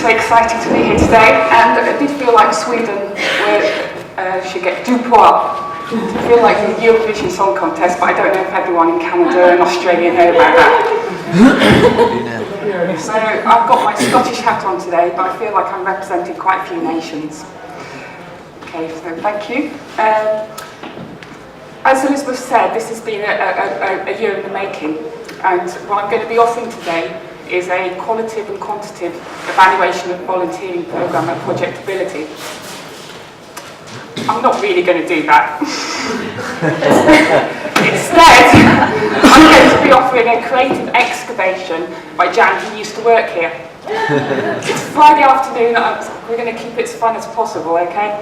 so excited to be here today, and I did feel like Sweden should get du poil. I feel like the Eurovision Song Contest, but I don't know if everyone in Canada and Australia know about that. So I've got my Scottish hat on today, but I feel like I'm representing quite a few nations. Okay, so thank you. As Elizabeth said, this has been a year in the making, and what I'm going to be offering today is a qualitative and quantitative evaluation of the volunteering programme at Projectability. I'm not really going to do that. Instead, I'm going to be offering a creative excavation by Jan, who used to work here. It's Friday afternoon, we're going to keep it as fun as possible, okay?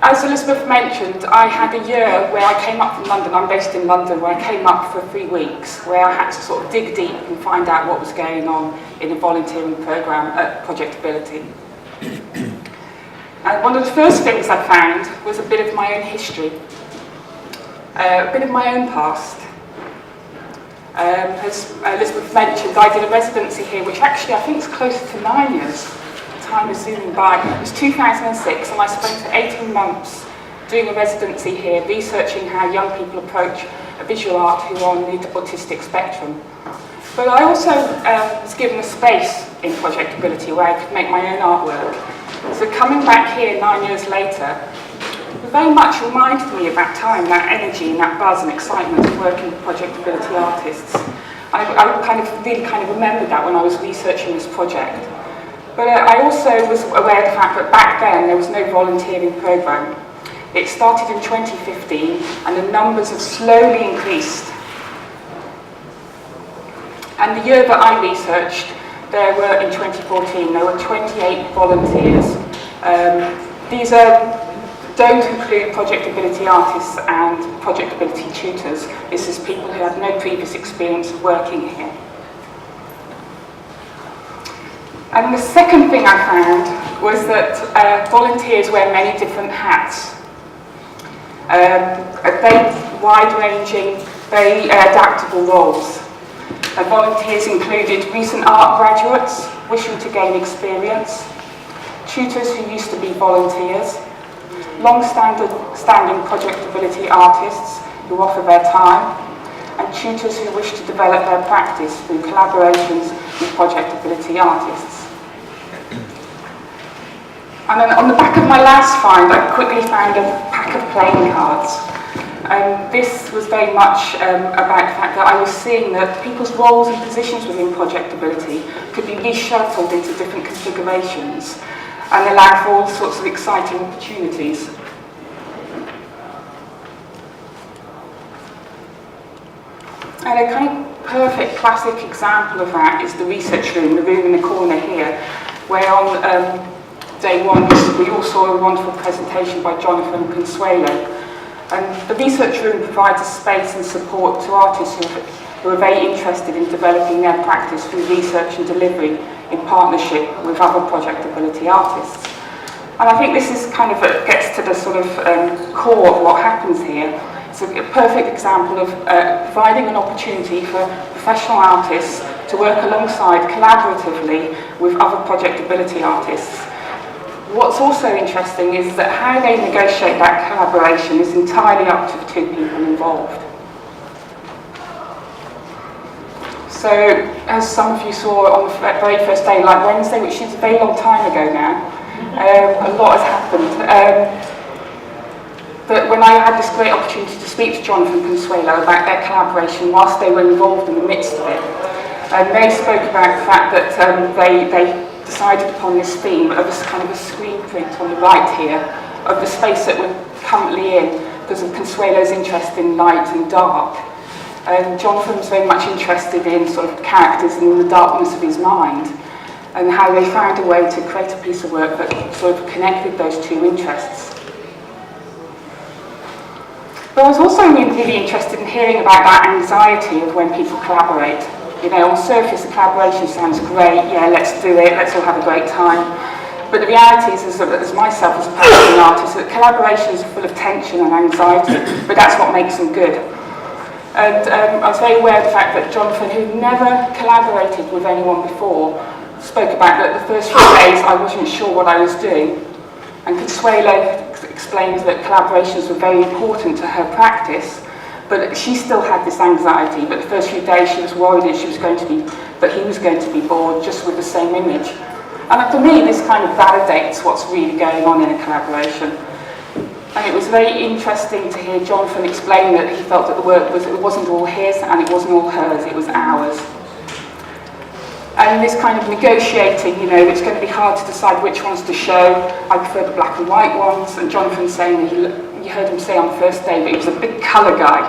As Elizabeth mentioned, I had a year where I came up from London. I'm based in London, where I came up for 3 weeks, where I had to sort of dig deep and find out what was going on in the volunteering programme at Projectability. And one of the first things I found was a bit of my own history, a bit of my own past. As Elizabeth mentioned, I did a residency here, which actually I think is close to 9 years. Time is zooming by. It was 2006, and I spent 18 months doing a residency here, researching how young people approach a visual art who are on the autistic spectrum. But I also was given a space in Projectability where I could make my own artwork. So coming back here 9 years later, it very much reminded me of that time, that energy and that buzz and excitement of working with Projectability artists. I really remembered that when I was researching this project. But I also was aware of the fact that back then there was no volunteering programme. It started in 2015 and the numbers have slowly increased. And the year that I researched, in 2014, there were 28 volunteers. These don't include Projectability artists and Projectability tutors. This is people who had no previous experience of working here. And the second thing I found was that volunteers wear many different hats. Very wide-ranging, very adaptable roles. Volunteers included recent art graduates wishing to gain experience, tutors who used to be volunteers, long-standing Projectability artists who offer their time, and tutors who wish to develop their practice through collaborations with Projectability artists. And then on the back of my last find, I quickly found a pack of playing cards. This was very much about the fact that I was seeing that people's roles and positions within Projectability could be reshuffled into different configurations and allow for all sorts of exciting opportunities. And a kind of perfect classic example of that is the research room, the room in the corner here, where on day one we all saw a wonderful presentation by Jonathan Consuelo. And the research room provides a space and support to artists who are very interested in developing their practice through research and delivery in partnership with other Projectability artists. And I think this is gets to the sort of core of what happens here. It's a perfect example of providing an opportunity for professional artists to work alongside collaboratively with other Projectability artists. What's also interesting is that how they negotiate that collaboration is entirely up to the two people involved. So, as some of you saw on the very first day, like Wednesday, which is a very long time ago now, a lot has happened. But when I had this great opportunity to speak to Jonathan Consuelo about their collaboration whilst they were involved in the midst of it, they spoke about the fact that they decided upon this theme of this kind of a screen print on the right here of the space that we're currently in because of Consuelo's interest in light and dark. And Jonathan was very much interested in sort of characters and in the darkness of his mind and how they found a way to create a piece of work that sort of connected those two interests. But I was also really interested in hearing about that anxiety of when people collaborate. You know, on the surface, the collaboration sounds great, yeah, let's do it, let's all have a great time. But the reality is, as myself as a practicing artist, that collaborations are full of tension and anxiety, but that's what makes them good. And I was very aware of the fact that Jonathan, who never collaborated with anyone before, spoke about that the first few days I wasn't sure what I was doing. And Consuelo explained that collaborations were very important to her practice, but she still had this anxiety. But the first few days she was worried that he was going to be bored just with the same image. And for me, this kind of validates what's really going on in a collaboration. And it was very interesting to hear Jonathan explain that he felt that the work it wasn't all his and it wasn't all hers, it was ours. And this kind of negotiating, it's going to be hard to decide which ones to show. I prefer the black and white ones, and Jonathan saying that you heard him say on the first day that he was a big colour guy.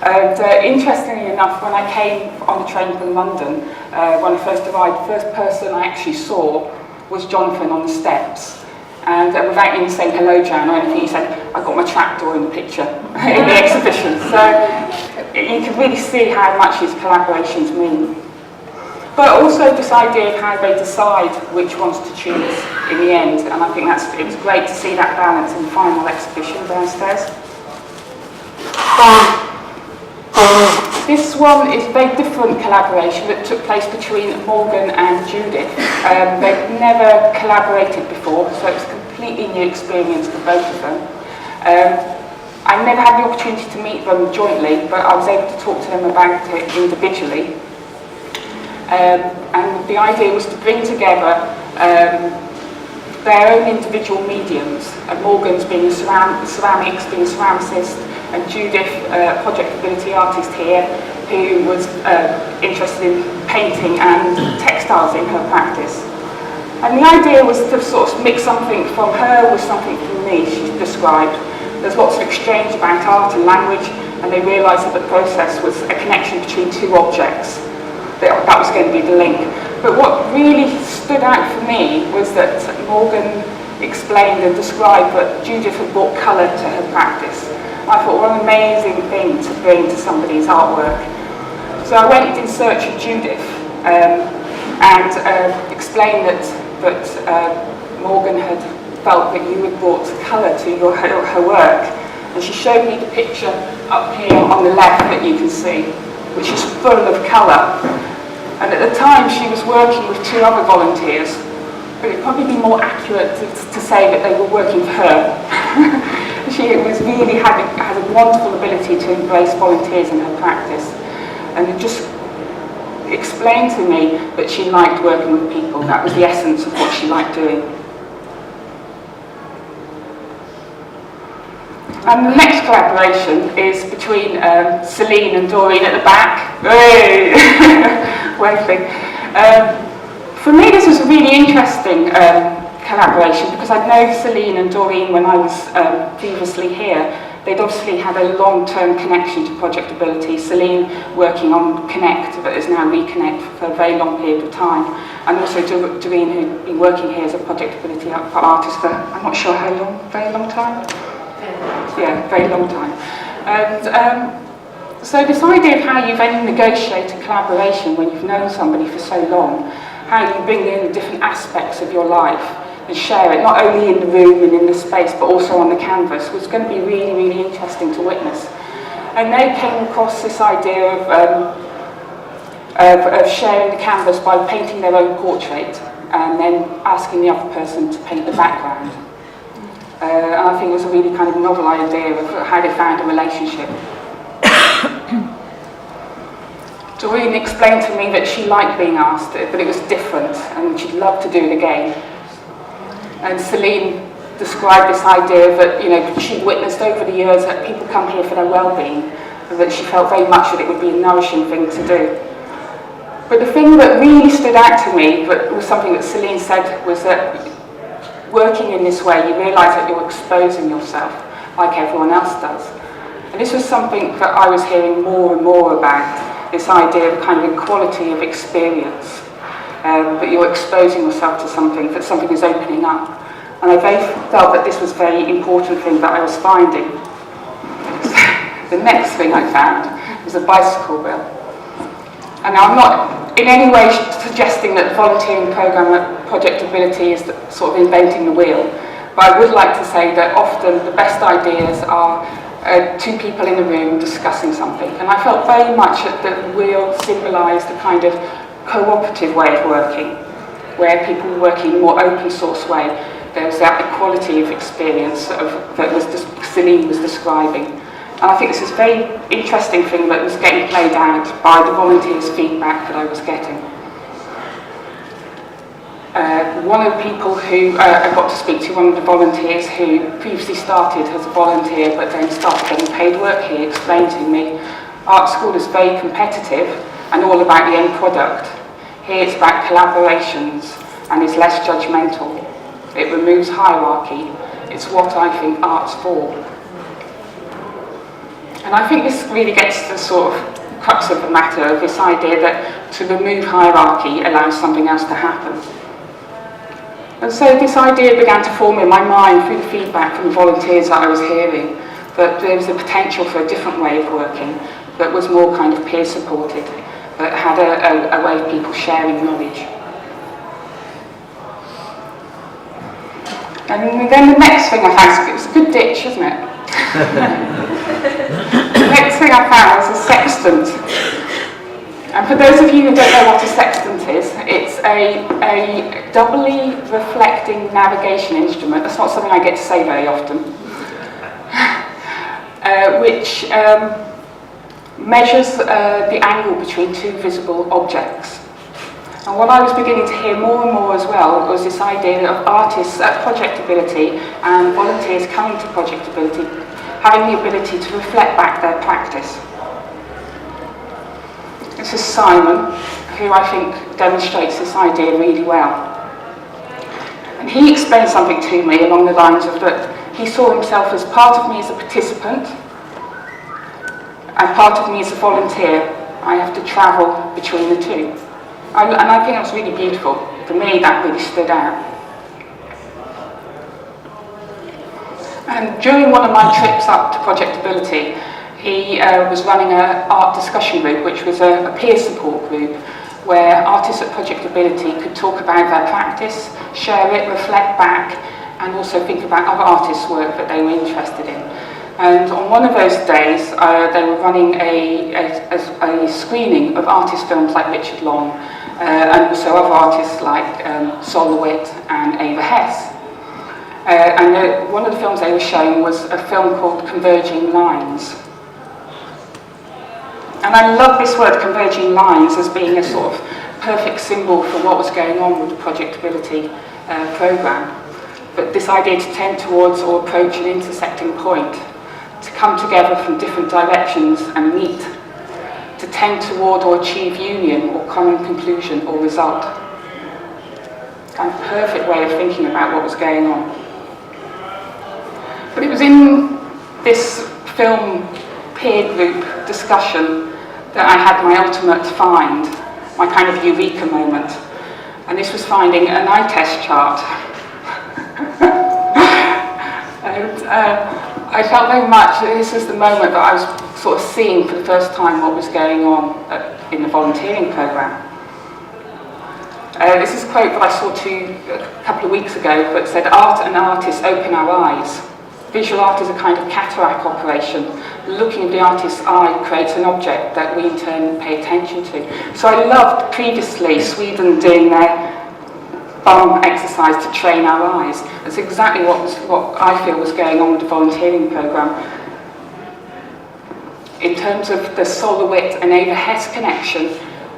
And interestingly enough, when I came on the train from London, when I first arrived, the first person I actually saw was Jonathan on the steps. And without even saying hello, Jan, or anything, he said, I got my trapdoor in the picture, in the exhibition. So you can really see how much his collaborations mean. But also this idea of how they decide which ones to choose in the end. And I think it was great to see that balance in the final exhibition downstairs. This one is a very different collaboration that took place between Morgan and Judith. They'd never collaborated before, so it was a completely new experience for both of them. I never had the opportunity to meet them jointly, but I was able to talk to them about it individually. And the idea was to bring together their own individual mediums. Morgan's being ceramics, being a ceramicist, and Judith, a projectability artist here, who was interested in painting and textiles in her practice. And the idea was to sort of mix something from her with something from me, she described. There's lots of exchange about art and language, and they realised that the process was a connection between two objects. That was going to be the link. But what really stood out for me was that Morgan explained and described that Judith had brought colour to her practice. I thought, what an amazing thing to bring to somebody's artwork. So I went in search of Judith and explained that Morgan had felt that you had brought colour to her work. And she showed me the picture up here on the left that you can see, which is full of colour. And at the time she was working with two other volunteers, but it'd probably be more accurate to say that they were working for her. She really had a wonderful ability to embrace volunteers in her practice, and it just explained to me that she liked working with people. That was the essence of what she liked doing. And the next collaboration is between Celine and Doreen at the back. Waving. For me, this was a really interesting collaboration because I'd known Celine and Doreen when I was previously here. They'd obviously had a long-term connection to projectability. Celine working on Connect, but is now Reconnect for a very long period of time. And also Doreen, who'd been working here as a projectability artist for, I'm not sure how long, very long time? Yeah, very long time. And so this idea of how you then negotiate a collaboration when you've known somebody for so long, how you bring in the different aspects of your life and share it, not only in the room and in the space, but also on the canvas, was going to be really, really interesting to witness. And they came across this idea of sharing the canvas by painting their own portrait and then asking the other person to paint the background. And I think it was a really kind of novel idea of how they found a relationship. Doreen explained to me that she liked being asked, but it was different and she'd love to do it again. And Celine described this idea that she'd witnessed over the years that people come here for their well-being, and that she felt very much that it would be a nourishing thing to do. But the thing that really stood out to me, but was something that Celine said, was that working in this way, you realise that you're exposing yourself like everyone else does. And this was something that I was hearing more and more about, this idea of kind of equality of experience, that you're exposing yourself to something, that something is opening up. And I felt that this was a very important thing that I was finding. The next thing I found was a bicycle wheel. And I'm not in any way suggesting that the volunteering programme at Projectability is sort of inventing the wheel, but I would like to say that often the best ideas are two people in a room discussing something. And I felt very much that the wheel symbolised a kind of cooperative way of working. where people were working in a more open source way. There was that equality of experience that Celine was describing. And I think this is a very interesting thing that was getting played out by the volunteers' feedback that I was getting. One of the people who I got to speak to, one of the volunteers who previously started as a volunteer but then started getting paid work here, explained to me, art school is very competitive and all about the end product. Here it's about collaborations and is less judgmental. It removes hierarchy. It's what I think art's for. And I think this really gets to the sort of crux of the matter, of this idea that to remove hierarchy allows something else to happen. And so this idea began to form in my mind through the feedback from the volunteers that I was hearing, that there was a potential for a different way of working that was more kind of peer supported, that had a way of people sharing knowledge. And then the next thing I found, it's a good ditch, isn't it? The next thing I found was a sextant. And for those of you who don't know what a sextant is, it's a doubly reflecting navigation instrument. That's not something I get to say very often. Which measures the angle between two visible objects. And what I was beginning to hear more and more as well was this idea of artists at Projectability and volunteers coming to Projectability having the ability to reflect back their practice. This is Simon, who I think demonstrates this idea really well. And he explained something to me along the lines of that he saw himself as part of me as a participant and part of me as a volunteer. I have to travel between the two. And I think that's really beautiful. For me, that really stood out. And during one of my trips up to Projectability, he was running an art discussion group, which was a peer support group, where artists at Projectability could talk about their practice, share it, reflect back, and also think about other artists' work that they were interested in. And on one of those days, they were running a screening of artist films like Richard Long, and also other artists like Sol LeWitt and Ava Hess. And one of the films they were showing was a film called Converging Lines. And I love this word, converging lines, as being a sort of perfect symbol for what was going on with the Projectability programme. But this idea to tend towards or approach an intersecting point, to come together from different directions and meet, to tend toward or achieve union or common conclusion or result. Kind of perfect way of thinking about what was going on. But it was in this film peer group discussion that I had my ultimate find, my kind of eureka moment. And this was finding an eye test chart. And I felt very much that this was the moment that I was sort of seeing for the first time what was going on in the volunteering programme. This is a quote that I saw a couple of weeks ago that said, "Art and artists open our eyes. Visual art is a kind of cataract operation. Looking at the artist's eye creates an object that we in turn pay attention to." So I loved previously Sweden doing their bum exercise to train our eyes. That's exactly what I feel was going on with the volunteering programme. In terms of the Sol LeWitt and Ava Hess connection,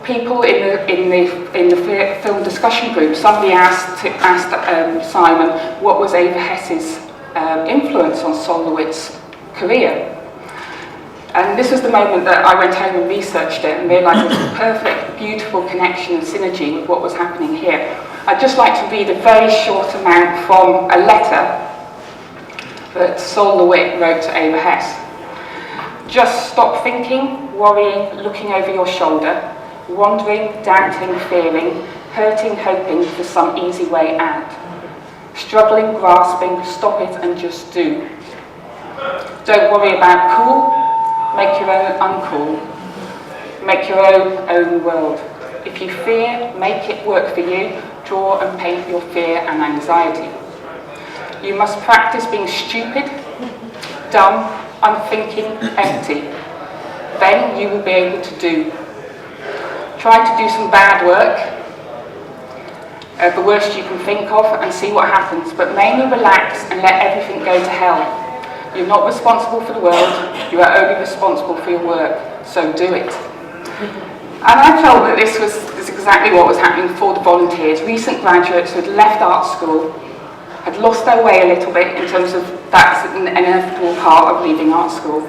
people in the film discussion group, somebody asked Simon what was Ava Hess's influence on Sol LeWitt's career. And this was the moment that I went home and researched it and realised there was a perfect, beautiful connection and synergy with what was happening here. I'd just like to read a very short amount from a letter that Sol LeWitt wrote to Ava Hess. "Just stop thinking, worrying, looking over your shoulder, wandering, doubting, fearing, hurting, hoping for some easy way out. Struggling, grasping, stop it and just do. Don't worry about cool, make your own uncool. Make your own world. If you fear, make it work for you. Draw and paint your fear and anxiety. You must practice being stupid, dumb, unthinking, empty. Then you will be able to do. Try to do some bad work. the worst you can think of, and see what happens, but mainly relax and let everything go to hell. You're not responsible for the world, you are only responsible for your work, so do it. And I felt that this was exactly what was happening for the volunteers. Recent graduates who had left art school, had lost their way a little bit in terms of that's an inevitable part of leaving art school,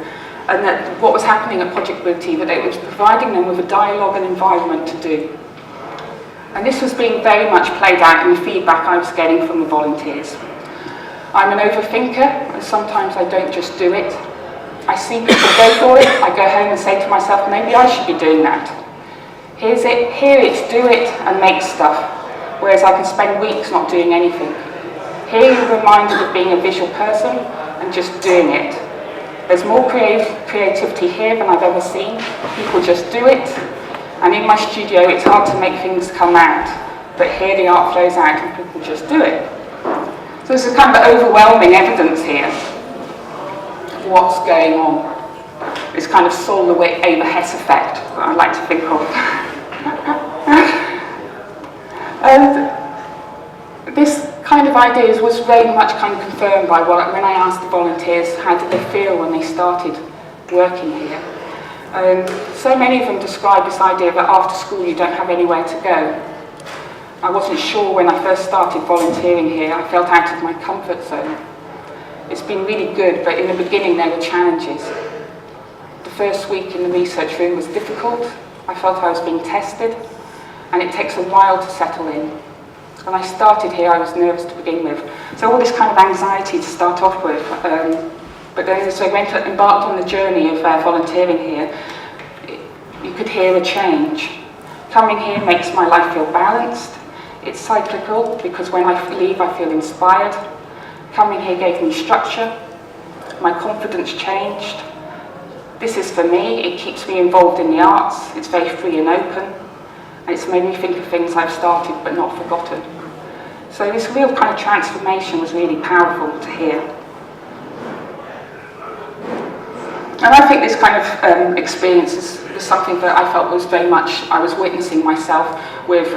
and that what was happening at Project Ability, that it was providing them with a dialogue and environment to do. And this was being very much played out in the feedback I was getting from the volunteers. I'm an overthinker, and sometimes I don't just do it. I see people go for it, I go home and say to myself, maybe I should be doing that. Here it's do it and make stuff, whereas I can spend weeks not doing anything. Here you're reminded of being a visual person and just doing it. There's more creativity here than I've ever seen. People just do it. And in my studio, it's hard to make things come out. But here the art flows out and people just do it. So there's a kind of overwhelming evidence here of what's going on. This kind of Saul the Wit Ava Hess effect that I like to think of. And this kind of ideas was very much kind of confirmed by when I asked the volunteers how did they feel when they started working here. So many of them describe this idea that after school you don't have anywhere to go. I wasn't sure when I first started volunteering here, I felt out of my comfort zone. It's been really good, but in the beginning there were challenges. The first week in the research room was difficult. I felt I was being tested, and it takes a while to settle in. When I started here, I was nervous to begin with. So all this kind of anxiety to start off with. But then as I embarked on the journey of volunteering here, you could hear a change. Coming here makes my life feel balanced. It's cyclical, because when I leave, I feel inspired. Coming here gave me structure. My confidence changed. This is for me. It keeps me involved in the arts. It's very free and open. And it's made me think of things I've started but not forgotten. So this real kind of transformation was really powerful to hear. And I think this kind of experience was something that I felt was very much, I was witnessing myself with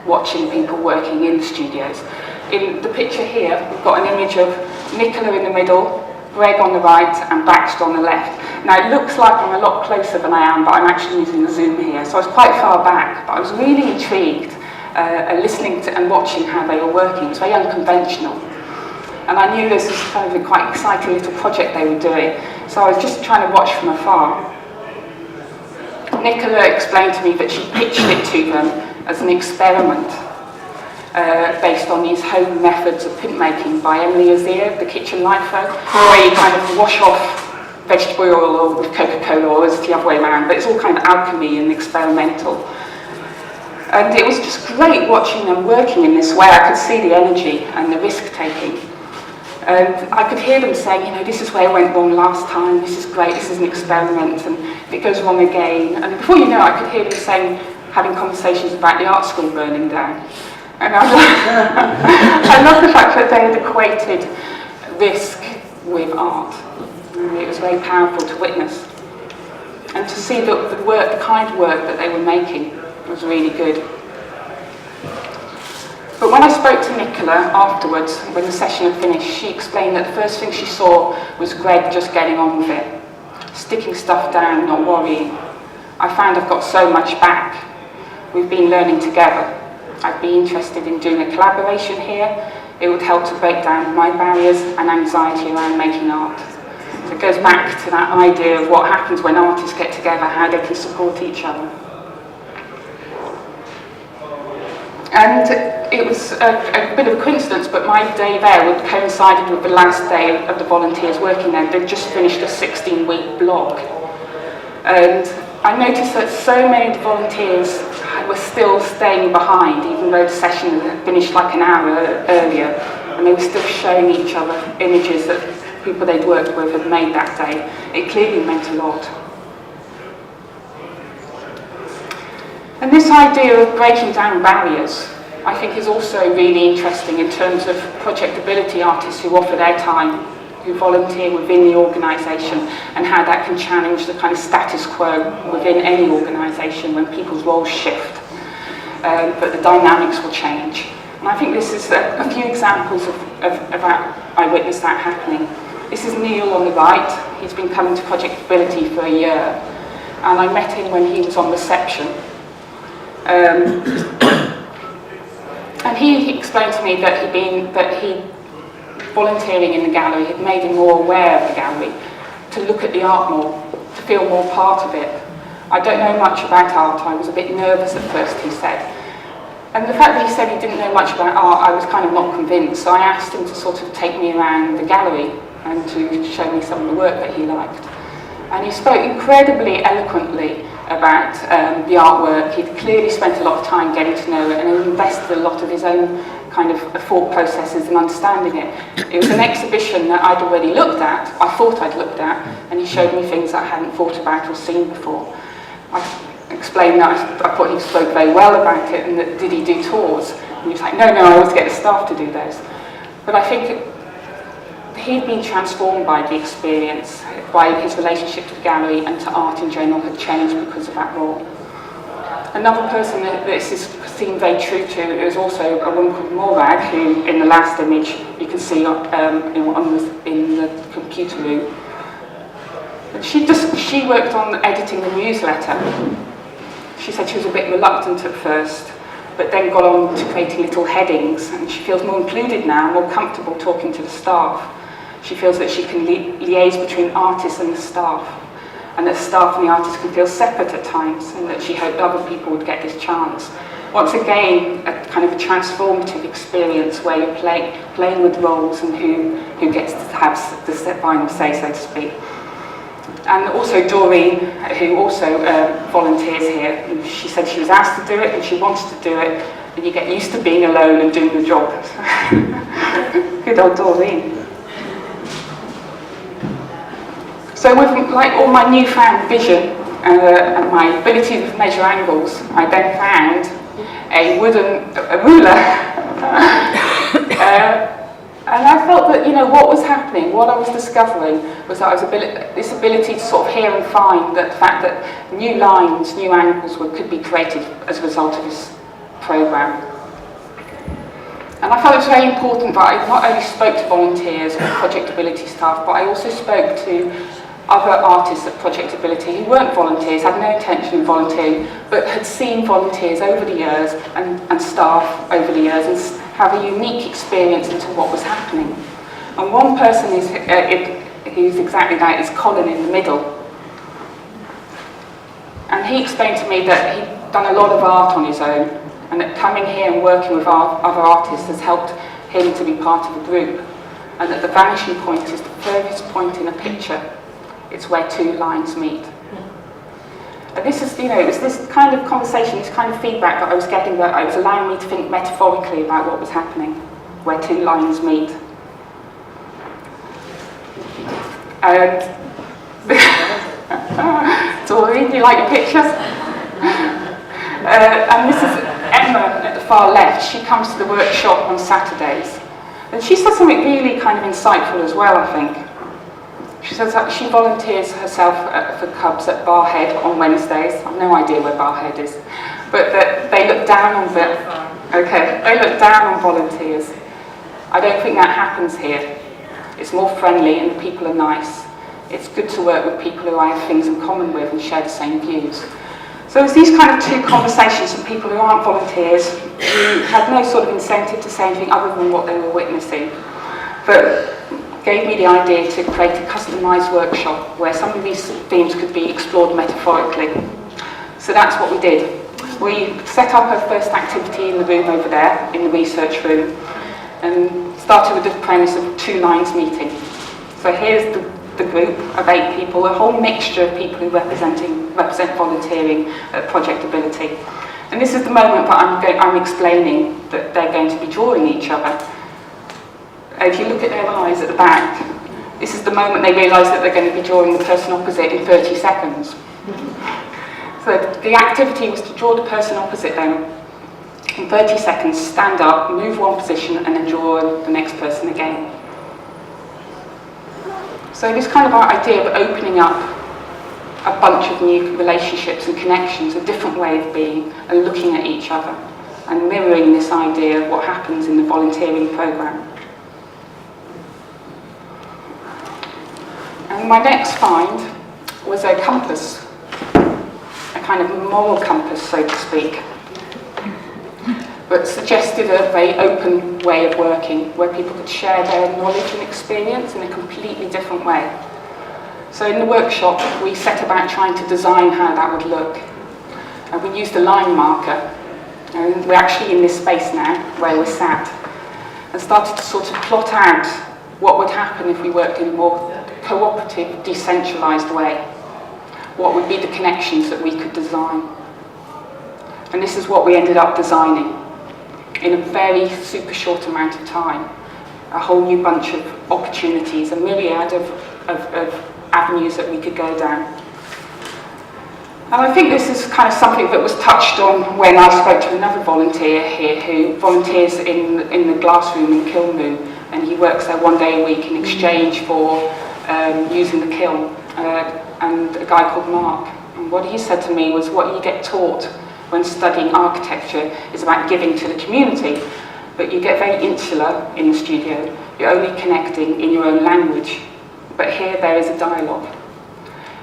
watching people working in the studios. In the picture here, we've got an image of Nicola in the middle, Greg on the right, and Baxter on the left. Now it looks like I'm a lot closer than I am, but I'm actually using the zoom here, so I was quite far back, but I was really intrigued listening to and watching how they were working. It was very unconventional. And I knew this was kind of a quite exciting little project they were doing, so I was just trying to watch from afar. Nicola explained to me that she pitched it to them as an experiment based on these home methods of printmaking by Emily Azir, the Kitchen Lifo, where you kind of wash off vegetable oil or with Coca-Cola, or it's the other way around, but it's all kind of alchemy and experimental. And it was just great watching them working in this way. I could see the energy and the risk-taking. And I could hear them saying, you know, this is where it went wrong last time, this is great, this is an experiment, and if it goes wrong again. And before you know it, I could hear them saying, having conversations about the art school burning down. And I love the fact that they had equated risk with art. And it was very powerful to witness. And to see the work, the kind of work that they were making was really good. But when I spoke to Nicola afterwards, when the session had finished, she explained that the first thing she saw was Greg just getting on with it, sticking stuff down, not worrying. I found I've got so much back. We've been learning together. I'd be interested in doing a collaboration here. It would help to break down my barriers and anxiety around making art. So it goes back to that idea of what happens when artists get together, how they can support each other. And it was a bit of a coincidence, but my day there would coincided with the last day of the volunteers working there. They'd just finished a 16-week block. And I noticed that so many of the volunteers were still staying behind, even though the session had finished like an hour earlier. And they were still showing each other images that people they'd worked with had made that day. It clearly meant a lot. And this idea of breaking down barriers, I think, is also really interesting in terms of project ability artists who offer their time, who volunteer within the organisation, and how that can challenge the kind of status quo within any organisation when people's roles shift. but the dynamics will change. And I think this is a few examples of that. I witnessed that happening. This is Neil on the right. He's been coming to Projectability for a year, and I met him when he was on reception. And he explained to me that volunteering in the gallery had made him more aware of the gallery, to look at the art more, to feel more part of it. I don't know much about art. I was a bit nervous at first, he said. And the fact that he said he didn't know much about art, I was kind of not convinced. So I asked him to sort of take me around the gallery and to show me some of the work that he liked. And he spoke incredibly eloquently about the artwork. He'd clearly spent a lot of time getting to know it, and he invested a lot of his own kind of thought processes in understanding it. It was an exhibition that I'd already looked at, I thought I'd looked at, and he showed me things I hadn't thought about or seen before. I explained that I thought he spoke very well about it, and that did he do tours? And he was like, no, I always get the staff to do those. But I think he'd been transformed by the experience, by his relationship to the gallery and to art in general had changed because of that role. Another person that this is seemed very true to is also a woman called Morag, who in the last image you can see in the computer room. And she worked on editing the newsletter. She said she was a bit reluctant at first, but then got on to creating little headings, and she feels more included now, more comfortable talking to the staff. She feels that she can liaise between artists and the staff, and that staff and the artists can feel separate at times, and that she hoped other people would get this chance. Once again, a kind of a transformative experience where you're playing with roles and who gets to have the final say, so to speak. And also Doreen, who also volunteers here, she said she was asked to do it and she wanted to do it, and you get used to being alone and doing the job. Good old Doreen. So with like all my newfound vision and my ability to measure angles, I then found a ruler. And I felt that, what was happening, what I was discovering was that this ability to sort of hear and find that the fact that new lines, new angles could be created as a result of this programme. And I felt it was very important that I not only spoke to volunteers or Projectability staff, but I also spoke to other artists at Projectability who weren't volunteers, had no intention of volunteering, but had seen volunteers over the years and staff over the years and have a unique experience into what was happening. And one person who's exactly that is Colin in the middle. And he explained to me that he'd done a lot of art on his own, and that coming here and working with other artists has helped him to be part of a group, and that the vanishing point is the furthest point in a picture. It's where two lines meet. And this is, it was this kind of conversation, this kind of feedback that I was getting, that I was allowing me to think metaphorically about what was happening, where two lines meet. And Doreen, do you like your pictures? And this is Emma at the far left. She comes to the workshop on Saturdays. And she said something really kind of insightful as well, I think. She says that she volunteers herself for Cubs at Barhead on Wednesdays. I've no idea where Barhead is. But that they look down on they look down on volunteers. I don't think that happens here. It's more friendly and the people are nice. It's good to work with people who I have things in common with and share the same views. So it's these kind of two conversations from people who aren't volunteers, who had no sort of incentive to say anything other than what they were witnessing, but gave me the idea to create a customised workshop where some of these themes could be explored metaphorically. So that's what we did. We set up our first activity in the room over there, in the research room, and started with the premise of two lines meeting. So here's the group of 8 people, a whole mixture of people who represent volunteering at Projectability. And this is the moment that I'm explaining that they're going to be drawing each other. If you look at their eyes at the back, this is the moment they realise that they're going to be drawing the person opposite in 30 seconds. So the activity was to draw the person opposite them in 30 seconds, stand up, move one position, and then draw the next person again. So this kind of our idea of opening up a bunch of new relationships and connections, a different way of being, and looking at each other, and mirroring this idea of what happens in the volunteering programme. And my next find was a compass, a kind of moral compass, so to speak, but suggested a very open way of working, where people could share their knowledge and experience in a completely different way. So in the workshop, we set about trying to design how that would look. We used a line marker, and we're actually in this space now, where we're sat, and started to sort of plot out what would happen if we worked in a more cooperative, decentralised way. What would be the connections that we could design? And this is what we ended up designing in a very super short amount of time. A whole new bunch of opportunities, a myriad of avenues that we could go down. And I think this is kind of something that was touched on when I spoke to another volunteer here who volunteers in the glass room in Kiln Room, and he works there 1 day a week in exchange for using the kiln, and a guy called Mark. And what he said to me was, what you get taught when studying architecture is about giving to the community, but you get very insular in the studio. You're only connecting in your own language, but here there is a dialogue.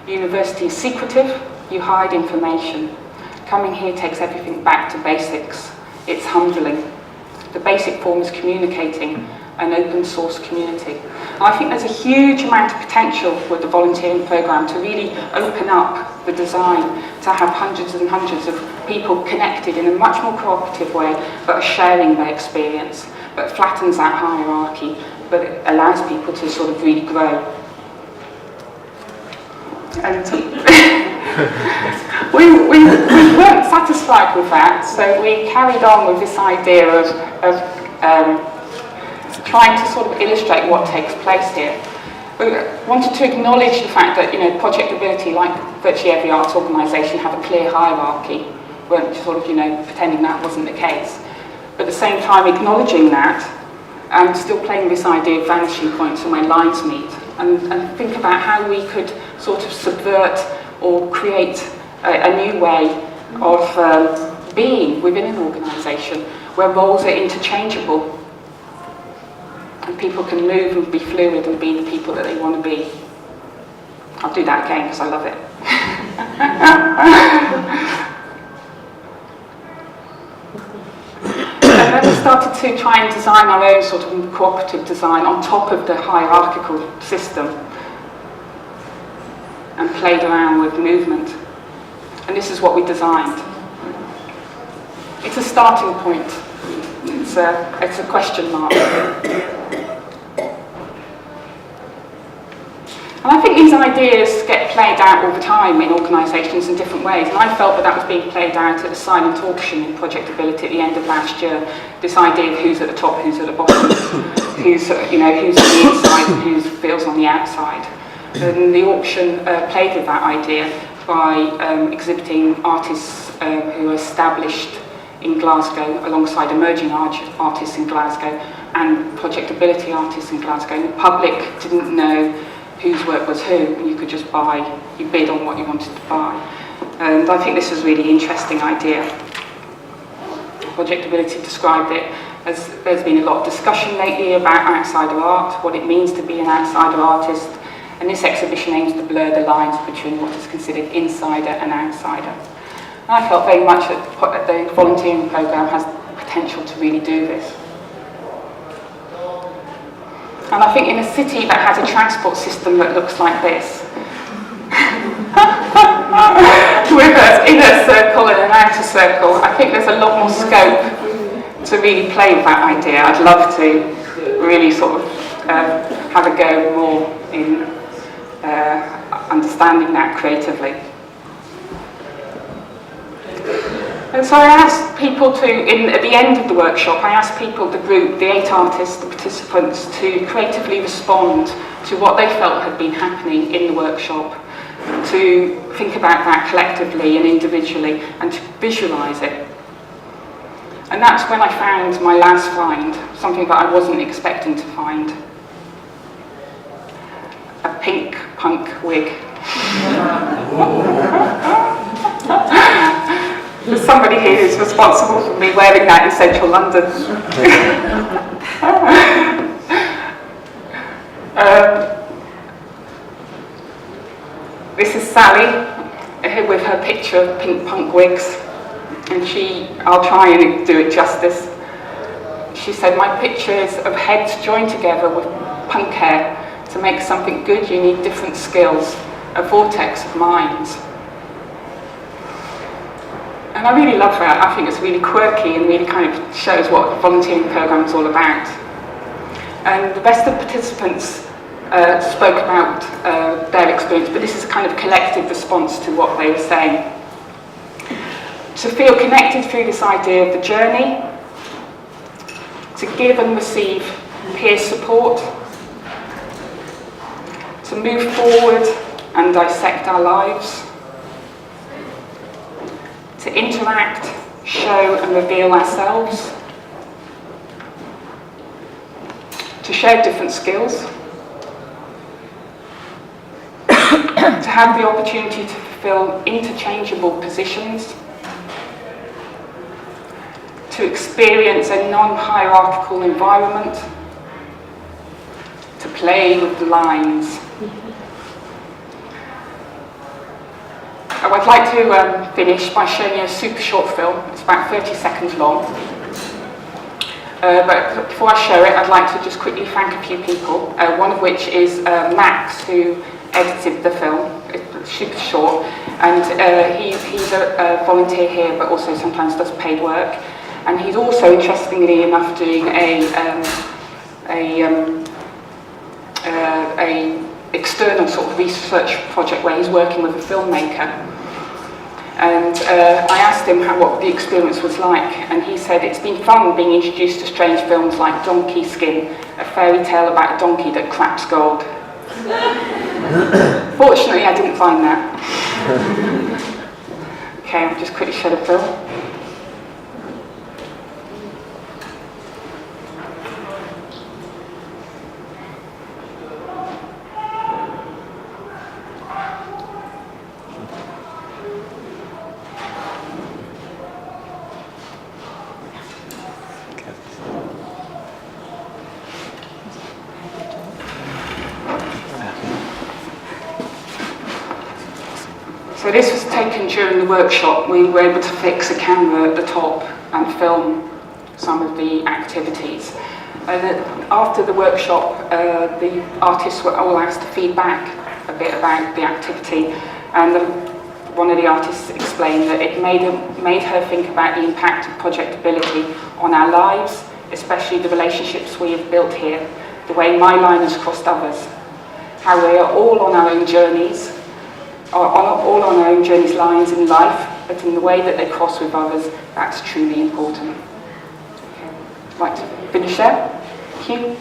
University is secretive, you hide information. Coming here takes everything back to basics. It's humbling. The basic form is communicating, an open source community. And I think there's a huge amount of potential with the volunteering programme to really open up the design, to have hundreds and hundreds of people connected in a much more cooperative way, but are sharing their experience, but flattens that hierarchy, but it allows people to sort of really grow. And we weren't satisfied with that, so we carried on with this idea of trying to sort of illustrate what takes place here. We wanted to acknowledge the fact that, Project Ability, like virtually every arts organisation, have a clear hierarchy. We weren't sort of, pretending that wasn't the case. But at the same time, acknowledging that, and still playing this idea of vanishing points and where lines meet, and think about how we could sort of subvert or create a new way of being within an organisation, where roles are interchangeable, and people can move and be fluid and be the people that they want to be. I'll do that again because I love it. And then we started to try and design our own sort of cooperative design on top of the hierarchical system, and played around with movement. And this is what we designed. It's a starting point. It's a question mark. And I think these ideas get played out all the time in organisations in different ways, and I felt that was being played out at the silent auction in Project Ability at the end of last year. This idea of who's at the top, who's at the bottom, who's on the inside and who feels on the outside. And the auction played with that idea by exhibiting artists who are established in Glasgow alongside emerging artists in Glasgow and Project Ability artists in Glasgow. The public didn't know whose work was who, and you could just buy, you bid on what you wanted to buy. And I think this is a really interesting idea. Project Ability described it as there's been a lot of discussion lately about outsider art, what it means to be an outsider artist, and this exhibition aims to blur the lines between what is considered insider and outsider. And I felt very much that the volunteering programme has potential to really do this. And I think in a city that has a transport system that looks like this, with an inner circle and an outer circle, I think there's a lot more scope to really play with that idea. I'd love to really sort of have a go more in understanding that creatively. And so I asked people to, at the end of the workshop, I asked people, the group, the 8 artists, the participants, to creatively respond to what they felt had been happening in the workshop, to think about that collectively and individually, and to visualise it. And that's when I found my last find, something that I wasn't expecting to find. A pink punk wig. There's somebody here who's responsible for me wearing that in central London. This is Sally with her picture of pink punk wigs, and I'll try and do it justice. She said, "My pictures of heads joined together with punk hair. To make something good, you need different skills, a vortex of minds." And I really love that. I think it's really quirky and really kind of shows what a volunteering program is all about. And the rest of the participants spoke about their experience, but this is a kind of collective response to what they were saying. To feel connected through this idea of the journey, to give and receive peer support, to move forward and dissect our lives, to interact, show and reveal ourselves, to share different skills, to have the opportunity to fulfill interchangeable positions, to experience a non-hierarchical environment, to play with the lines. I'd like to finish by showing you a super short film. It's about 30 seconds long. But before I show it, I'd like to just quickly thank a few people, one of which is Max, who edited the film. It's super short, and he's a volunteer here, but also sometimes does paid work. And he's also, interestingly enough, doing a external sort of research project where he's working with a filmmaker. And I asked him what the experience was like, and he said it's been fun being introduced to strange films like Donkey Skin, a fairy tale about a donkey that craps gold. Fortunately, I didn't find that. Okay, I'll just quickly show the film. So this was taken during the workshop. We were able to fix a camera at the top and film some of the activities. After the workshop, the artists were all asked to feedback a bit about the activity, and one of the artists explained that it made her think about the impact of projectability on our lives, especially the relationships we have built here, the way my line has crossed others, how we are all on our own journeys, all on our own journeys, lines in life, but in the way that they cross with others, that's truly important. Okay. I'd like to finish there. Thank you.